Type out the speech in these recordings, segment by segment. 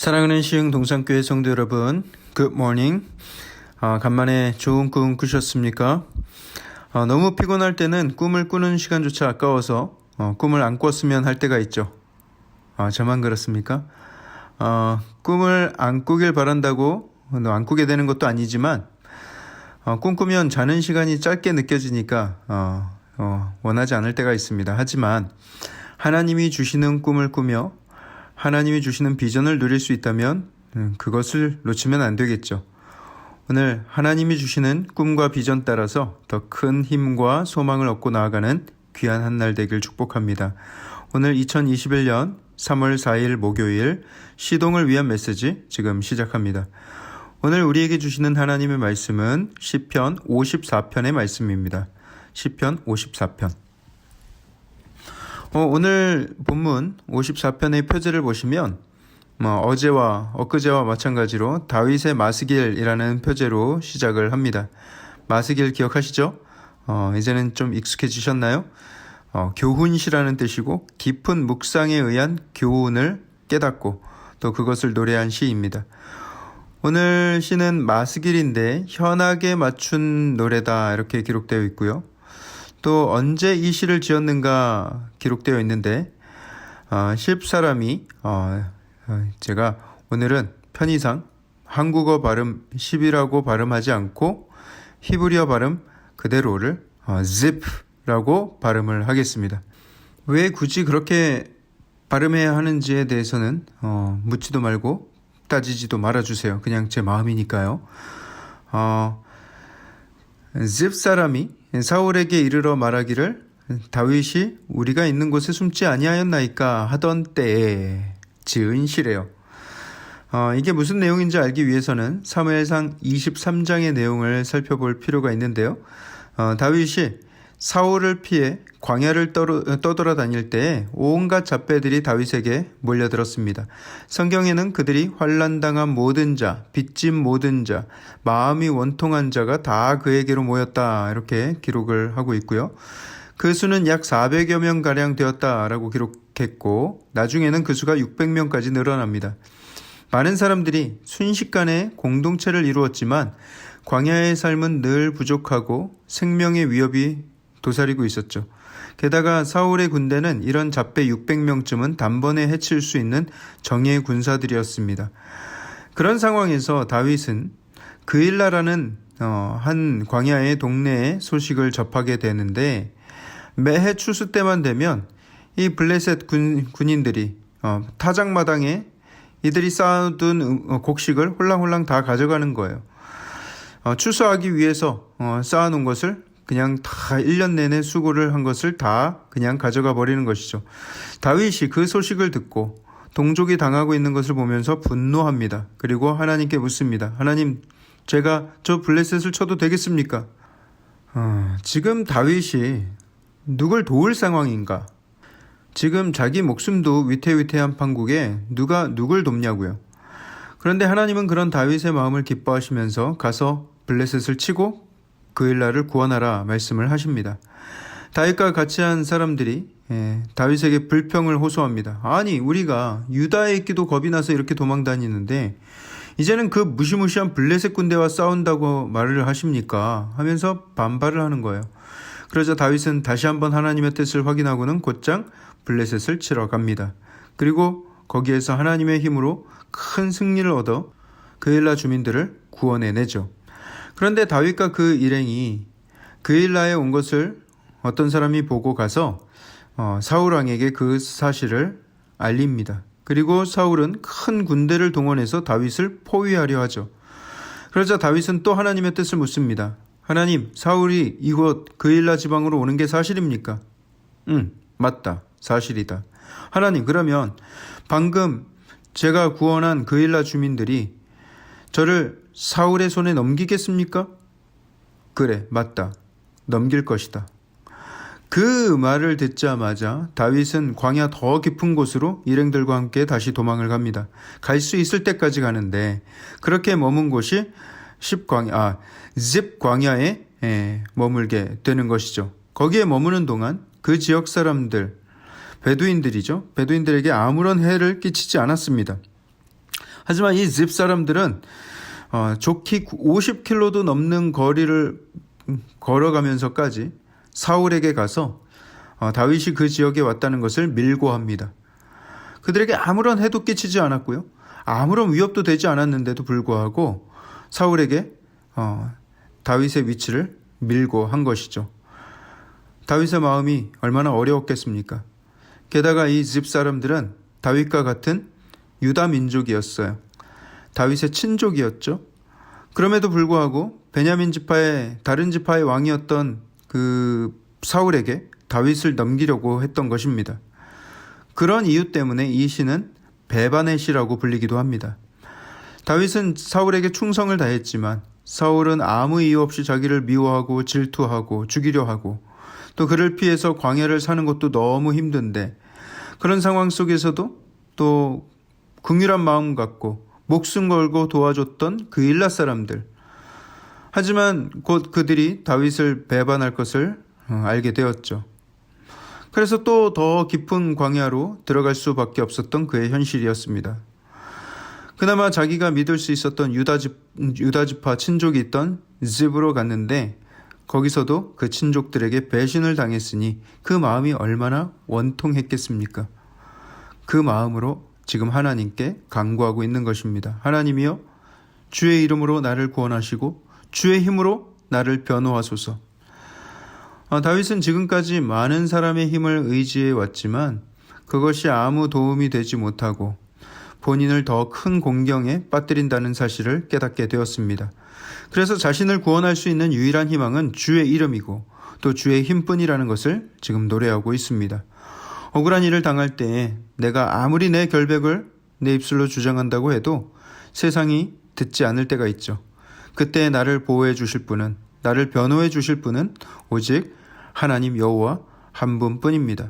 사랑하는 시흥 동산교회 성도 여러분, Good morning. 간만에 좋은 꿈 꾸셨습니까? 너무 피곤할 때는 꿈을 꾸는 시간조차 아까워서 꿈을 안 꿨으면 할 때가 있죠. 저만 그렇습니까? 꿈을 안 꾸길 바란다고 안 꾸게 되는 것도 아니지만 꿈꾸면 자는 시간이 짧게 느껴지니까 원하지 않을 때가 있습니다. 하지만 하나님이 주시는 꿈을 꾸며 하나님이 주시는 비전을 누릴 수 있다면 그것을 놓치면 안 되겠죠. 오늘 하나님이 주시는 꿈과 비전 따라서 더 큰 힘과 소망을 얻고 나아가는 귀한 한 날 되길 축복합니다. 오늘 2021년 3월 4일 목요일 시동을 위한 메시지 지금 시작합니다. 오늘 우리에게 주시는 하나님의 말씀은 시편 54편의 말씀입니다. 시편 54편. 오늘 본문 54편의 표제를 보시면 어제와 엊그제와 마찬가지로 다윗의 마스길이라는 표제로 시작을 합니다. 마스길 기억하시죠? 이제는 좀 익숙해지셨나요? 교훈시라는 뜻이고 깊은 묵상에 의한 교훈을 깨닫고 또 그것을 노래한 시입니다. 오늘 시는 마스길인데 현악에 맞춘 노래다 이렇게 기록되어 있고요. 또 언제 이 시를 지었는가 기록되어 있는데 십사람이 제가 오늘은 편의상 한국어 발음 10이라고 발음하지 않고 히브리어 발음 그대로를 zip라고 발음을 하겠습니다. 왜 굳이 그렇게 발음해야 하는지에 대해서는 묻지도 말고 따지지도 말아주세요. 그냥 제 마음이니까요. zip 사람이 사울에게 이르러 말하기를 다윗이 우리가 있는 곳에 숨지 아니하였나이까 하던 때에 지은 시래요. 이게 무슨 내용인지 알기 위해서는 사무엘상 23장의 내용을 살펴볼 필요가 있는데요. 다윗이 사울을 피해 광야를 떠돌아다닐 때에 온갖 잡배들이 다윗에게 몰려들었습니다. 성경에는 그들이 환난당한 모든 자, 빚진 모든 자, 마음이 원통한 자가 다 그에게로 모였다 이렇게 기록을 하고 있고요. 그 수는 약 400여 명가량 되었다라고 기록했고 나중에는 그 수가 600명까지 늘어납니다. 많은 사람들이 순식간에 공동체를 이루었지만 광야의 삶은 늘 부족하고 생명의 위협이 도사리고 있었죠. 게다가 사울의 군대는 이런 잡배 600명쯤은 단번에 해칠 수 있는 정예의 군사들이었습니다. 그런 상황에서 다윗은 그일라라는 한 광야의 동네의 소식을 접하게 되는데 매해 추수 때만 되면 이 블레셋 군인들이 타작마당에 이들이 쌓아둔 곡식을 홀랑홀랑 다 가져가는 거예요. 추수하기 위해서 쌓아놓은 것을 그냥 다 1년 내내 수고를 한 것을 다 그냥 가져가 버리는 것이죠. 다윗이 그 소식을 듣고 동족이 당하고 있는 것을 보면서 분노합니다. 그리고 하나님께 묻습니다. 하나님, 제가 저 블레셋을 쳐도 되겠습니까? 지금 다윗이 누굴 도울 상황인가? 지금 자기 목숨도 위태위태한 판국에 누가 누굴 돕냐고요. 그런데 하나님은 그런 다윗의 마음을 기뻐하시면서 가서 블레셋을 치고 그일라를 구원하라 말씀을 하십니다. 다윗과 같이 한 사람들이 다윗에게 불평을 호소합니다. 아니 우리가 유다에 있기도 겁이 나서 이렇게 도망다니는데 이제는 그 무시무시한 블레셋 군대와 싸운다고 말을 하십니까? 하면서 반발을 하는 거예요. 그러자 다윗은 다시 한번 하나님의 뜻을 확인하고는 곧장 블레셋을 치러 갑니다. 그리고 거기에서 하나님의 힘으로 큰 승리를 얻어 그일라 주민들을 구원해내죠. 그런데 다윗과 그 일행이 그일라에 온 것을 어떤 사람이 보고 가서 사울 왕에게 그 사실을 알립니다. 그리고 사울은 큰 군대를 동원해서 다윗을 포위하려 하죠. 그러자 다윗은 또 하나님의 뜻을 묻습니다. 하나님, 사울이 이곳 그일라 지방으로 오는 게 사실입니까? 맞다. 사실이다. 하나님, 그러면 방금 제가 구원한 그일라 주민들이 저를 사울의 손에 넘기겠습니까? 그래, 맞다. 넘길 것이다. 그 말을 듣자마자 다윗은 광야 더 깊은 곳으로 일행들과 함께 다시 도망을 갑니다. 갈 수 있을 때까지 가는데 그렇게 머문 곳이 집 광야에 머물게 되는 것이죠. 거기에 머무는 동안 그 지역 사람들, 베두인들이죠. 베두인들에게 아무런 해를 끼치지 않았습니다. 하지만 이 집 사람들은 좋기 50km도 넘는 거리를 걸어가면서까지 사울에게 가서 다윗이 그 지역에 왔다는 것을 밀고합니다. 그들에게 아무런 해도 끼치지 않았고요. 아무런 위협도 되지 않았는데도 불구하고 사울에게 다윗의 위치를 밀고한 것이죠. 다윗의 마음이 얼마나 어려웠겠습니까? 게다가 이 집 사람들은 다윗과 같은 유다 민족이었어요. 다윗의 친족이었죠. 그럼에도 불구하고 베냐민 지파의 다른 지파의 왕이었던 그 사울에게 다윗을 넘기려고 했던 것입니다. 그런 이유 때문에 이 시는 배반의 시라고 불리기도 합니다. 다윗은 사울에게 충성을 다했지만 사울은 아무 이유 없이 자기를 미워하고 질투하고 죽이려 하고 또 그를 피해서 광야를 사는 것도 너무 힘든데 그런 상황 속에서도 또 긍휼한 마음 갖고 목숨 걸고 도와줬던 그 일라 사람들. 하지만 곧 그들이 다윗을 배반할 것을 알게 되었죠. 그래서 또 더 깊은 광야로 들어갈 수밖에 없었던 그의 현실이었습니다. 그나마 자기가 믿을 수 있었던 유다지파 친족이 있던 집으로 갔는데 거기서도 그 친족들에게 배신을 당했으니 그 마음이 얼마나 원통했겠습니까? 그 마음으로 지금 하나님께 간구하고 있는 것입니다. 하나님이여, 주의 이름으로 나를 구원하시고 주의 힘으로 나를 변호하소서. 다윗은 지금까지 많은 사람의 힘을 의지해 왔지만 그것이 아무 도움이 되지 못하고 본인을 더 큰 공경에 빠뜨린다는 사실을 깨닫게 되었습니다. 그래서 자신을 구원할 수 있는 유일한 희망은 주의 이름이고 또 주의 힘뿐이라는 것을 지금 노래하고 있습니다. 억울한 일을 당할 때에 내가 아무리 내 결백을 내 입술로 주장한다고 해도 세상이 듣지 않을 때가 있죠. 그때 나를 보호해 주실 분은, 나를 변호해 주실 분은 오직 하나님 여호와 한 분뿐입니다.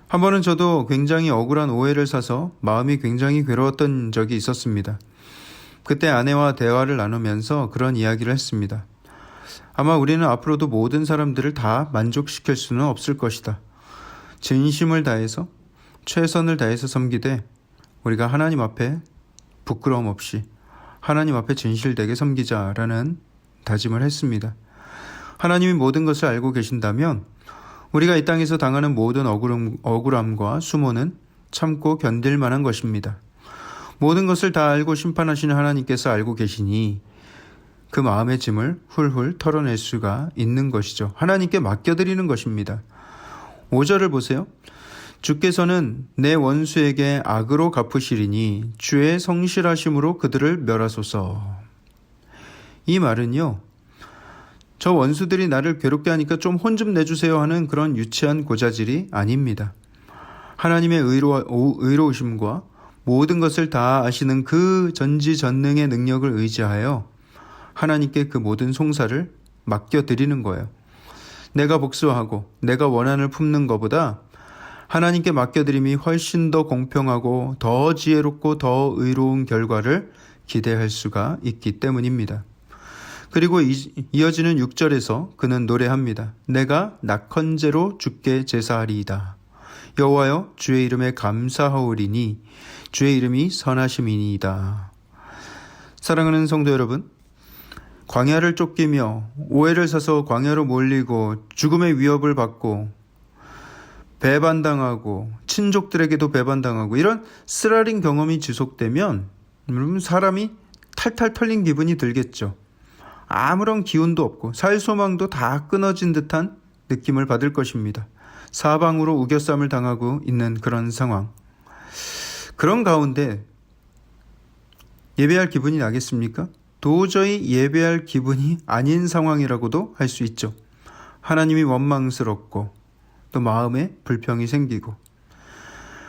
한 번은 저도 굉장히 억울한 오해를 사서 마음이 굉장히 괴로웠던 적이 있었습니다. 그때 아내와 대화를 나누면서 그런 이야기를 했습니다. 아마 우리는 앞으로도 모든 사람들을 다 만족시킬 수는 없을 것이다. 진심을 다해서 최선을 다해서 섬기되 우리가 하나님 앞에 부끄러움 없이 하나님 앞에 진실되게 섬기자라는 다짐을 했습니다. 하나님이 모든 것을 알고 계신다면 우리가 이 땅에서 당하는 모든 억울함과 수모는 참고 견딜 만한 것입니다. 모든 것을 다 알고 심판하시는 하나님께서 알고 계시니 그 마음의 짐을 훌훌 털어낼 수가 있는 것이죠. 하나님께 맡겨드리는 것입니다. 5절을 보세요. 주께서는 내 원수에게 악으로 갚으시리니 주의 성실하심으로 그들을 멸하소서. 이 말은요, 저 원수들이 나를 괴롭게 하니까 좀 혼 좀 내주세요 하는 그런 유치한 고자질이 아닙니다. 하나님의 의로우심과 모든 것을 다 아시는 그 전지전능의 능력을 의지하여 하나님께 그 모든 송사를 맡겨드리는 거예요. 내가 복수하고 내가 원한을 품는 것보다 하나님께 맡겨드림이 훨씬 더 공평하고 더 지혜롭고 더 의로운 결과를 기대할 수가 있기 때문입니다. 그리고 이어지는 6절에서 그는 노래합니다. 내가 낙헌제로 주께 제사하리이다. 여호와여, 주의 이름에 감사하오리니 주의 이름이 선하심이니이다. 사랑하는 성도 여러분, 광야를 쫓기며 오해를 사서 광야로 몰리고 죽음의 위협을 받고 배반당하고 친족들에게도 배반당하고 이런 쓰라린 경험이 지속되면 사람이 탈탈 털린 기분이 들겠죠. 아무런 기운도 없고 살소망도 다 끊어진 듯한 느낌을 받을 것입니다. 사방으로 우겨쌈을 당하고 있는 그런 상황. 그런 가운데 예배할 기분이 나겠습니까? 도저히 예배할 기분이 아닌 상황이라고도 할 수 있죠. 하나님이 원망스럽고 또 마음에 불평이 생기고.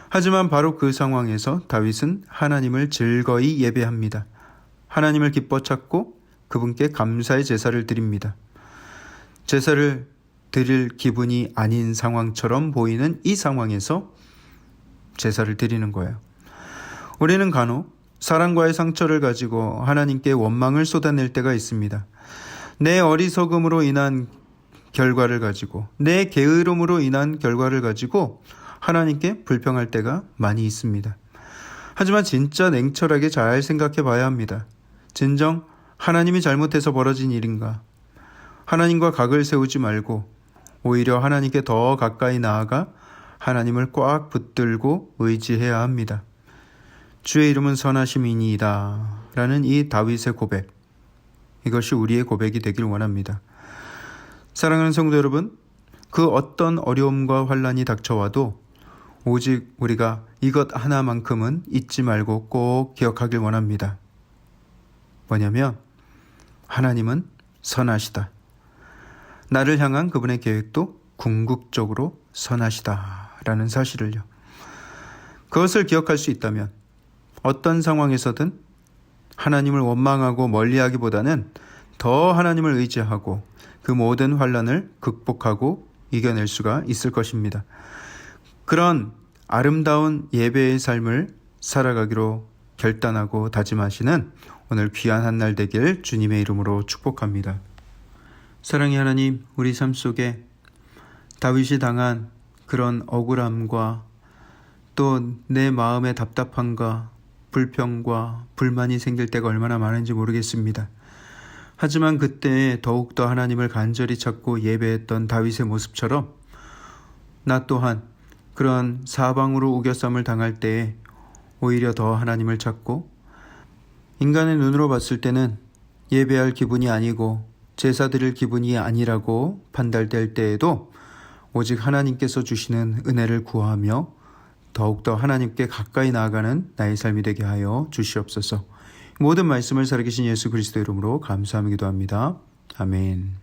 하지만 바로 그 상황에서 다윗은 하나님을 즐거이 예배합니다. 하나님을 기뻐 찾고 그분께 감사의 제사를 드립니다. 제사를 드릴 기분이 아닌 상황처럼 보이는 이 상황에서 제사를 드리는 거예요. 우리는 간혹 사랑과의 상처를 가지고 하나님께 원망을 쏟아낼 때가 있습니다. 내 어리석음으로 인한 결과를 가지고, 내 게으름으로 인한 결과를 가지고 하나님께 불평할 때가 많이 있습니다. 하지만 진짜 냉철하게 잘 생각해 봐야 합니다. 진정 하나님이 잘못해서 벌어진 일인가? 하나님과 각을 세우지 말고 오히려 하나님께 더 가까이 나아가 하나님을 꽉 붙들고 의지해야 합니다. 주의 이름은 선하심이니이다 라는 이 다윗의 고백, 이것이 우리의 고백이 되길 원합니다. 사랑하는 성도 여러분, 그 어떤 어려움과 환난이 닥쳐와도 오직 우리가 이것 하나만큼은 잊지 말고 꼭 기억하길 원합니다. 뭐냐면 하나님은 선하시다. 나를 향한 그분의 계획도 궁극적으로 선하시다라는 사실을요. 그것을 기억할 수 있다면 어떤 상황에서든 하나님을 원망하고 멀리하기보다는 더 하나님을 의지하고 그 모든 환난을 극복하고 이겨낼 수가 있을 것입니다. 그런 아름다운 예배의 삶을 살아가기로 결단하고 다짐하시는 오늘 귀한 한 날 되길 주님의 이름으로 축복합니다. 사랑의 하나님, 우리 삶 속에 다윗이 당한 그런 억울함과 또 내 마음의 답답함과 불평과 불만이 생길 때가 얼마나 많은지 모르겠습니다. 하지만 그때 더욱더 하나님을 간절히 찾고 예배했던 다윗의 모습처럼 나 또한 그런 사방으로 우겨쌈을 당할 때에 오히려 더 하나님을 찾고 인간의 눈으로 봤을 때는 예배할 기분이 아니고 제사 드릴 기분이 아니라고 판단될 때에도 오직 하나님께서 주시는 은혜를 구하며 더욱더 하나님께 가까이 나아가는 나의 삶이 되게 하여 주시옵소서. 모든 말씀을 살아계신 예수 그리스도 이름으로 감사하며 기도합니다. 아멘.